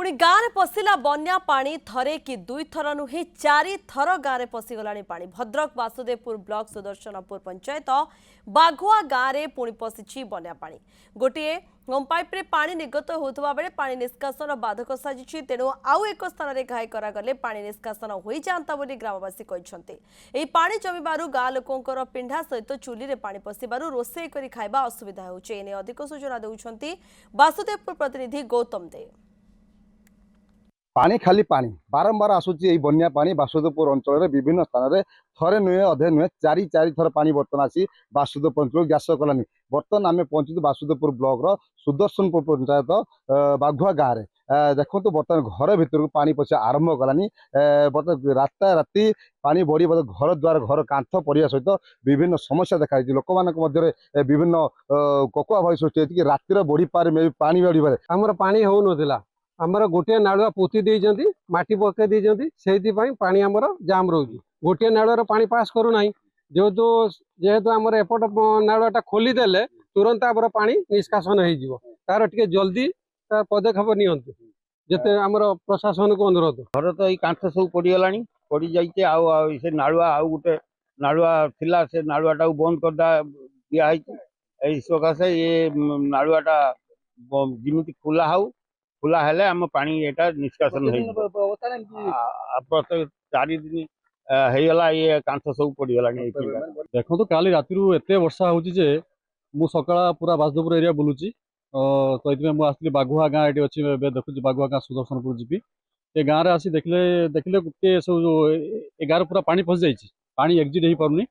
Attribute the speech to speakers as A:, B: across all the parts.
A: पुणी गाँव में पशिला बन्या पानी थरे कि दुई थर नुहे चारि थर गाँव में पशिगला पानी। भद्रक वासुदेवपुर ब्लॉक सुदर्शनपुर पंचायत बाघुआ गाँव में पुणी पशिछि बन्या पानी। गोटे पाइप रे पानी निर्गत होता बेले पानी निष्कासन बाधक साजिछि। तेणु आउ एक स्थान में घाई करागले पानी निष्कासन हो जाता बोली ग्रामवासी कहते। यह पानी जमिबारु गाँ लोकंकर पिंढा सहित चुली रे पानी पशिबारु रोषेई करी खाइबा असुविधा होउछि। एने अधिक सूचना देउछंती वासुदेवपुर प्रतिनिधि गौतम दे।
B: पानी खाली पानी बारंबार आसूची बन्या पानी वासुदेवपुर अंचल विभिन्न स्थान में थरे नुहे अधे नुहे चारि थर पानी बर्तन आसी वासुदेवपुर अंचल ग्यास कलानी। बर्तमान आम पहुंचु वासुदेवपुर ब्लॉक सुदर्शनपुर पंचायत बाघुआ गाँव में। देखो बर्तमान घर भर पानी पशिया आरंभ कलानी। बर्तमान राता राति पानी बढ़ी घर द्वार घर कांथ पड़ा सहित विभिन्न समस्या देखा लोक मान विभिन्न ककुआ भय सृष्टि रातिर बढ़ी पारे पानी बढ़ी पारे
C: आमर पानी हो नाला आमर गोटे नालुआ पोती देइजंती माटी पके देइजंती सेति पई पानी आमर जाम रहउची। गोटे नालुआर पानी पास करू नाही जेहेतु आमर एपट नालुआटा खोली देले तुरंत आमर पानी निष्कासन हो जिवो। तार टिके जल्दी तार पदक्षेप नियंतु जते आमर प्रशासन को अनुरोध।
D: घर तो कांथ सब पड़गलानी पड़ जाइए से नालुआ आउ गोटे नालुआ थिला से नालुआटा बंद कर दिया सकाशे ये नालुआटा जिमिति खुला हाउ खुला हेले आम पानी एटा निष्कासन प्रत्येक 4 दिन हेगला ये कांथ सब पड़गलानी।
E: देखो काली राति एत वर्षा हो सकाळ पूरा वासुदेवपुर एरिया बुलूची तो ये मुझे बाघुआ गाँव ये अच्छी देखुची बाघुआ गाँव सुदर्शनपुर जी ये गाँव में आसी देखले गोटे सब गाँव पूरा पानी फसी जाइए पानी एक्जिट हो पारनी।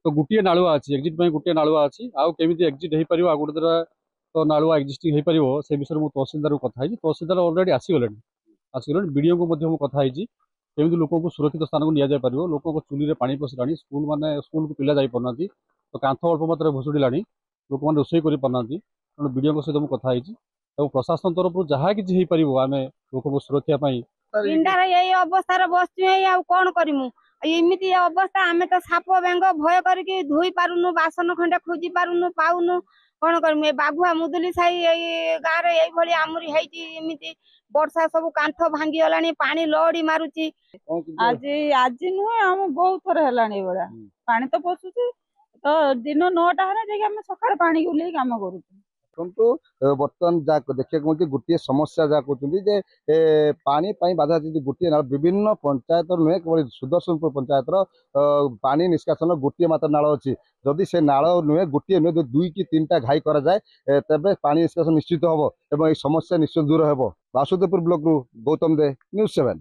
E: तो गोटे नालुआ अच्छी एक्जिट गोटे नालुआ अच्छी आउ केमी एक्जिट हो पार गोटे द्वारा तो नालुआ एक्जिस्टिंग हो पार से विषय में तहसीलदार को कथी तहसीलदार अलरेडी आसीगले वीडियो को कथी केमी लोक को सुरक्षित स्थान को निया पार लोक चुली में पानी पशिला स्कूल माने स्कूल को पिला जाना तो कांथ अल्प मात्रा भुशुड़ा लोक मैंने रोषे कर पारना तेणु वीडियो सहित मुझे कथी प्रशासन तरफ जहाँ कि आम लोक सुरक्षा
F: यही अवस्था बसचु कौन करमु एमती अवस्था आम तो साप बेंग भय करके धोई पारुनु बासन खंडे खोजी पारुनु पाउनु कौन करमु। बाघुआ मुदुली साई गाँव में यही आमरी है वर्षा सब कांथ भांगी गलानी पानी लहड़ी मारुची।
G: आज आज नुहे आम बहुत थर है पानी तो पशुची तो दिन 9टा है आम सकाळ पानी उल्ले काम करूँ।
B: बर्तमान जहाँ देखा गोटे समस्या जहाँ कहते पानी बाधा गोटे नाल विभिन्न पंचायत नुहे केवल सुदर्शनपुर पंचायत पानी निष्कासन गोटे मात्र नाल अच्छी जदि से नाल नुहे गोटे नुहे 2 कि 3टा घाई कराए तेज पानी निष्कासन निश्चित हम और समस्या निश्चित दूर हो। वासुदेवपुर ब्लॉक गौतम दे, News 7।